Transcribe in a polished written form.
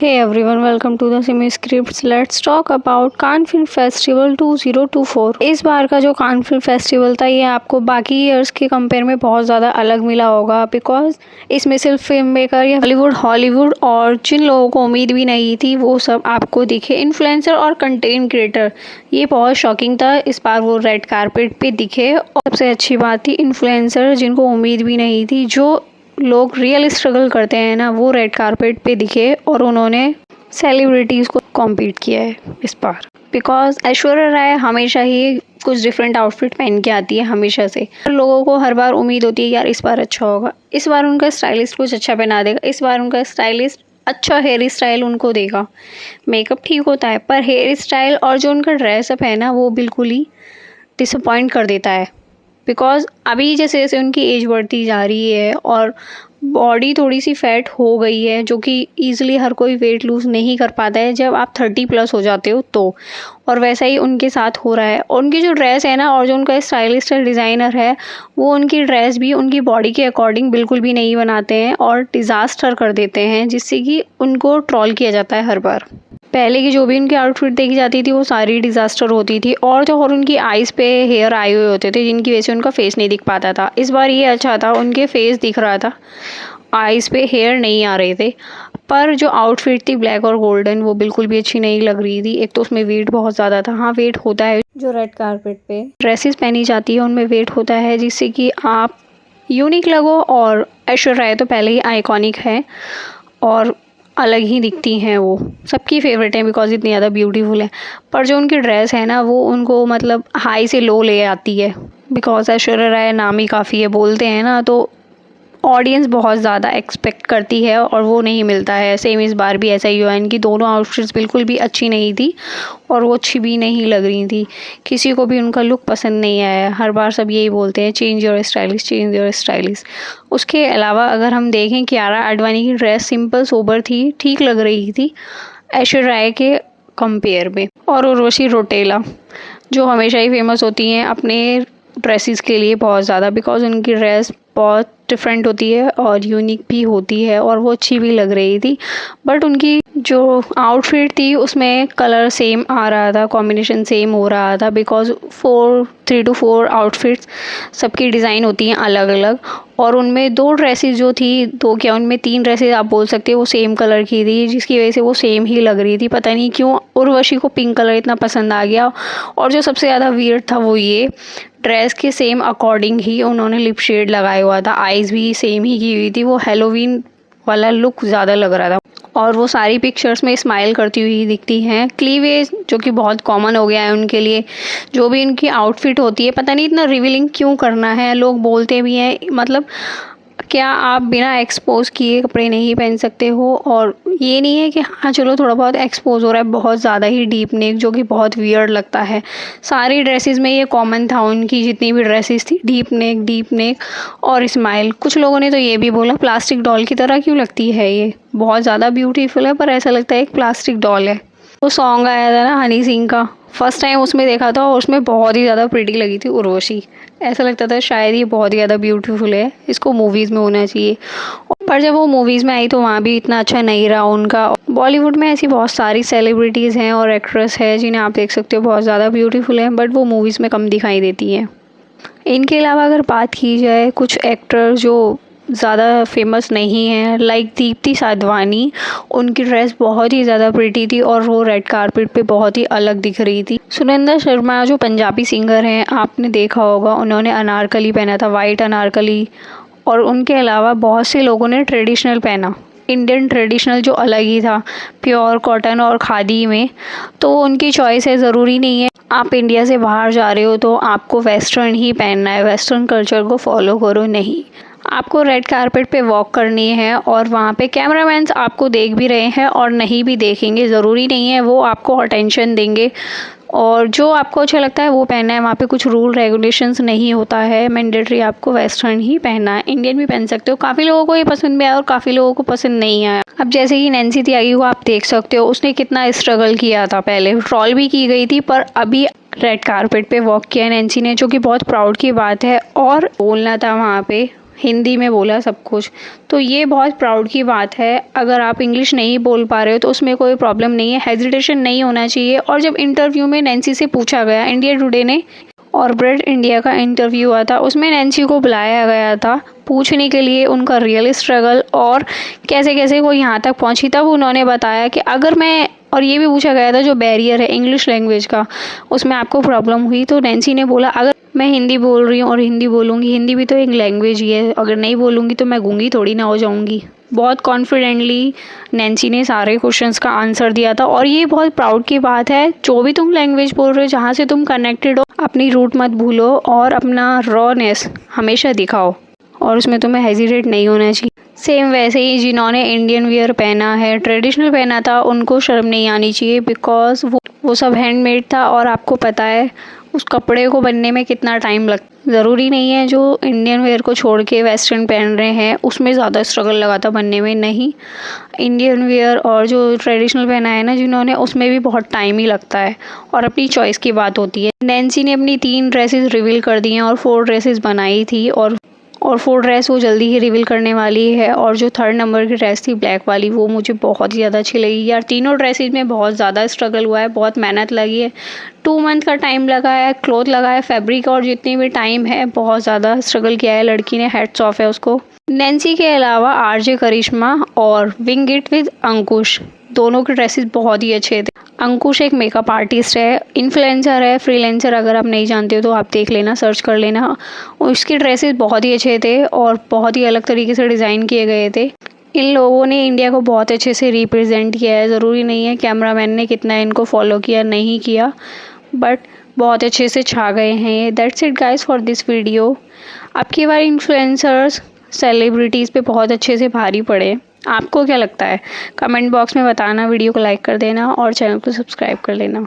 Hey everyone, welcome to the Semi Scripts. Let's talk about Cannes film festival 2024। इस बार का जो Cannes film festival था ये आपको बाकी ईयर्स के कंपेयर में बहुत ज़्यादा अलग मिला होगा बिकॉज इसमें सिर्फ फिल्म मेकर या हॉलीवुड और जिन लोगों को उम्मीद भी नहीं थी वो सब आपको दिखे। इन्फ्लुएंसर और कंटेंट क्रिएटर, ये बहुत शॉकिंग था। इस बार वो रेड कारपेट पे दिखे और सबसे अच्छी बात थी इन्फ्लुएंसर जिनको उम्मीद भी नहीं थी, जो लोग रियल स्ट्रगल करते हैं ना, वो रेड कारपेट पे दिखे और उन्होंने सेलिब्रिटीज़ को कॉम्पीट किया है इस बार। बिकॉज ऐश्वर्या राय हमेशा ही कुछ डिफरेंट आउटफिट पहन के आती है हमेशा से। लोगों को हर बार उम्मीद होती है यार इस बार अच्छा होगा, इस बार उनका स्टाइलिस्ट कुछ अच्छा पहना देगा, इस बार उनका स्टाइलिस्ट अच्छा हेयर स्टाइल उनको देगा। मेकअप ठीक होता है पर हेयर स्टाइल और जो उनका ड्रेसअप है ना वो बिल्कुल ही डिसअपॉइंट कर देता है। बिकॉज अभी जैसे जैसे उनकी एज बढ़ती जा रही है और बॉडी थोड़ी सी फैट हो गई है, जो कि ईजिली हर कोई वेट लूज़ नहीं कर पाता है जब आप 30+ हो जाते हो तो। और वैसा ही उनके साथ हो रहा है। और उनकी जो ड्रेस है ना और जो उनका स्टाइलिस्ट डिज़ाइनर है वो उनकी ड्रेस भी उनकी बॉडी के अकॉर्डिंग बिल्कुल भी नहीं बनाते हैं और डिज़ास्टर कर देते हैं, जिससे कि उनको ट्रोल किया जाता है हर बार। पहले की जो भी उनकी आउटफिट देखी जाती थी वो सारी डिज़ास्टर होती थी और उनकी आइज़ पे हेयर आए हुए होते थे जिनकी वजह से उनका फेस नहीं दिख पाता था। इस बार ये अच्छा था, उनके फेस दिख रहा था, आइज़ पे हेयर नहीं आ रहे थे। पर जो आउटफिट थी ब्लैक और गोल्डन वो बिल्कुल भी अच्छी नहीं लग रही थी। एक तो उसमें वेट बहुत ज़्यादा था। हाँ, वेट होता है, जो रेड कारपेट पे ड्रेसेस पहनी जाती है उनमें वेट होता है जिससे कि आप यूनिक लगो। और ऐश्वर्या राय तो पहले ही आइकॉनिक है और अलग ही दिखती हैं, वो सबकी फेवरेट है बिकॉज इतनी ज़्यादा ब्यूटीफुल है। पर जो उनकी ड्रेस है ना वो उनको मतलब हाई से लो ले आती है। बिकॉज ऐश्वर्या राय नाम ही काफ़ी है, बोलते हैं ना, तो ऑडियंस बहुत ज़्यादा एक्सपेक्ट करती है और वो नहीं मिलता है। सेम इस बार भी ऐसा ही हुआ। इनकी दोनों आउटफिट्स बिल्कुल भी अच्छी नहीं थी और वो अच्छी भी नहीं लग रही थी। किसी को भी उनका लुक पसंद नहीं आया। हर बार सब यही बोलते हैं change your stylish, change your stylish. उसके अलावा अगर हम देखें, कियारा आडवाणी की ड्रेस सिंपल सोबर थी, ठीक लग रही थी ऐश्वर्या राय के कंपेयर में। और उर्वशी रौटेला जो हमेशा ही फेमस होती हैं अपने ड्रेसेस के लिए बहुत ज़्यादा, बिकॉज उनकी ड्रेस बहुत डिफरेंट होती है और यूनिक भी होती है और वो अच्छी भी लग रही थी। बट उनकी जो आउटफिट थी उसमें कलर सेम आ रहा था, कॉम्बिनेशन सेम हो रहा था। बिकॉज 3 to 4 आउटफिट्स सबकी डिज़ाइन होती हैं अलग अलग और उनमें 2 ड्रेसेस जो थी, 2 क्या उनमें 3 ड्रेसेस आप बोल सकते हो, वो सेम कलर की थी जिसकी वजह से वो सेम ही लग रही थी। पता नहीं क्यों उर्वशी को पिंक कलर इतना पसंद आ गया। और जो सबसे ज़्यादा वियर्ड था वो ये, ड्रेस के सेम अकॉर्डिंग ही उन्होंने लिप शेड लगाया हुआ था, आईज़ भी सेम ही की हुई थी। वो हैलोवीन वाला लुक ज़्यादा लग रहा था और वो सारी पिक्चर्स में स्माइल करती हुई दिखती हैं। क्लीवेज जो कि बहुत कॉमन हो गया है उनके लिए, जो भी उनकी आउटफिट होती है पता नहीं इतना रिवीलिंग क्यों करना है। लोग बोलते भी हैं मतलब क्या आप बिना एक्सपोज किए कपड़े नहीं पहन सकते हो। और ये नहीं है कि हाँ चलो थोड़ा बहुत एक्सपोज हो रहा है, बहुत ज़्यादा ही डीप नेक जो कि बहुत वियर्ड लगता है। सारी ड्रेसेस में ये कॉमन था, उनकी जितनी भी ड्रेसेस थी, डीप नेक और स्माइल। कुछ लोगों ने तो ये भी बोला प्लास्टिक डॉल की तरह क्यों लगती है, ये बहुत ज़्यादा ब्यूटीफुल है पर ऐसा लगता है एक प्लास्टिक डॉल है। वो सॉन्ग आया था ना हनी सिंह का, फर्स्ट टाइम उसमें देखा था और उसमें बहुत ही ज़्यादा प्रिटी लगी थी उर्वशी। ऐसा लगता था शायद ये बहुत ही ज़्यादा ब्यूटीफुल है, इसको मूवीज़ में होना चाहिए। पर जब वो मूवीज़ में आई तो वहाँ भी इतना अच्छा नहीं रहा उनका। बॉलीवुड में ऐसी बहुत सारी सेलिब्रिटीज़ हैं और एक्ट्रेस है जिन्हें आप देख सकते हो बहुत ज़्यादा ब्यूटीफुल हैं, बट वो मूवीज़ में कम दिखाई देती हैं। इनके अलावा अगर बात की जाए कुछ एक्टर जो ज़्यादा फेमस नहीं है, लाइक दीप्ति साधवानी, उनकी ड्रेस बहुत ही ज़्यादा प्रिटी थी और वो रेड कारपेट पे बहुत ही अलग दिख रही थी। सुनंदा शर्मा जो पंजाबी सिंगर हैं, आपने देखा होगा उन्होंने अनारकली पहना था, वाइट अनारकली। और उनके अलावा बहुत से लोगों ने ट्रेडिशनल पहना, इंडियन ट्रेडिशनल जो अलग ही था, प्योर कॉटन और खादी में। तो उनकी चॉइस है, ज़रूरी नहीं है आप इंडिया से बाहर जा रहे हो तो आपको वेस्टर्न ही पहनना है, वेस्टर्न कल्चर को फॉलो करो, नहीं। आपको रेड कारपेट पे वॉक करनी है और वहाँ पे कैमरामैन्स आपको देख भी रहे हैं और नहीं भी देखेंगे, ज़रूरी नहीं है वो आपको अटेंशन देंगे। और जो आपको अच्छा लगता है वो पहनना है, वहाँ पे कुछ रूल रेगुलेशंस नहीं होता है, मैंडेटरी आपको वेस्टर्न ही पहनना है। इंडियन भी पहन सकते हो, काफ़ी लोगों को ये पसंद भी आया और काफ़ी लोगों को पसंद नहीं आया। अब जैसे कि नैन्सी त्यागी को आप देख सकते हो, उसने कितना स्ट्रगल किया था, पहले ट्रॉल भी की गई थी पर अभी रेड कारपेट पे वॉक किया नैन्सी ने, जो कि बहुत प्राउड की बात है। और बोलना था वहाँ पे हिंदी में बोला सब कुछ। तो ये बहुत प्राउड की बात है। अगर आप इंग्लिश नहीं बोल पा रहे हो तो उसमें कोई प्रॉब्लम नहीं है, हेजिटेशन नहीं होना चाहिए। और जब इंटरव्यू में नैन्सी से पूछा गया, इंडिया टुडे ने ऑर्बिट इंडिया का इंटरव्यू हुआ था, उसमें नैन्सी को बुलाया गया था पूछने के लिए उनका रियल स्ट्रगल और कैसे कैसे वो यहाँ तक पहुँची। तब उन्होंने बताया कि अगर मैं, और ये भी पूछा गया था जो बैरियर है इंग्लिश लैंग्वेज का, उसमें आपको प्रॉब्लम हुई, तो नैन्सी ने बोला अगर मैं हिंदी बोल रही हूँ और हिंदी बोलूँगी, हिंदी भी तो एक लैंग्वेज ही है, अगर नहीं बोलूँगी तो मैं गूंगी थोड़ी ना हो जाऊँगी। बहुत कॉन्फिडेंटली नैन्सी ने सारे क्वेश्चंस का आंसर दिया था। और ये बहुत प्राउड की बात है, जो भी तुम लैंग्वेज बोल रहे हो, जहाँ से तुम कनेक्टेड हो, अपनी रूट मत भूलो और अपना रॉनेस हमेशा दिखाओ और उसमें तुम्हें हेजिटेट नहीं होना चाहिए। सेम वैसे ही जिन्होंने इंडियन वियर पहना है, ट्रेडिशनल पहना था, उनको शर्म नहीं आनी चाहिए, बिकॉज वो सब हैंडमेड था और आपको पता है उस कपड़े को बनने में कितना टाइम लगता। ज़रूरी नहीं है जो इंडियन वेयर को छोड़ के वेस्टर्न पहन रहे हैं उसमें ज़्यादा स्ट्रगल लगा था बनने में, नहीं। इंडियन वेयर और जो ट्रेडिशनल पहना है ना जिन्होंने, उसमें भी बहुत टाइम ही लगता है और अपनी चॉइस की बात होती है। नैन्सी ने अपनी 3 ड्रेसेस रिवील कर दी हैं और 4 ड्रेसेस बनाई थी और 4 ड्रेस वो जल्दी ही रिवील करने वाली है। और जो 3rd नंबर की ड्रेस थी ब्लैक वाली, वो मुझे बहुत ही ज़्यादा अच्छी लगी यार। तीनों ड्रेसेस में बहुत ज़्यादा स्ट्रगल हुआ है, बहुत मेहनत लगी है, 2 मंथ का टाइम लगा है, क्लॉथ लगा है, फैब्रिक और जितनी भी टाइम है, बहुत ज़्यादा स्ट्रगल किया है लड़की ने, हेड्स ऑफ है उसको। नैन्सी के अलावा आरजे करिश्मा और विंग इट विद अंकुश, दोनों के ड्रेसेस बहुत ही अच्छे थे। अंकुश एक मेकअप आर्टिस्ट है, इन्फ्लुएंसर है, फ्रीलांसर, अगर आप नहीं जानते हो तो आप देख लेना, सर्च कर लेना। उसके ड्रेसेस बहुत ही अच्छे थे और बहुत ही अलग तरीके से डिज़ाइन किए गए थे। इन लोगों ने इंडिया को बहुत अच्छे से रिप्रेजेंट किया है। ज़रूरी नहीं है कैमरामैन ने कितना इनको फॉलो किया नहीं किया, बट बहुत अच्छे से छा गए हैं ये। That's it guys for this video. आपकी बार इन्फ्लुएंसर्स सेलिब्रिटीज़ पे बहुत अच्छे से भारी पड़े, आपको क्या लगता है? कमेंट बॉक्स में बताना, वीडियो को लाइक कर देना और चैनल को सब्सक्राइब कर लेना।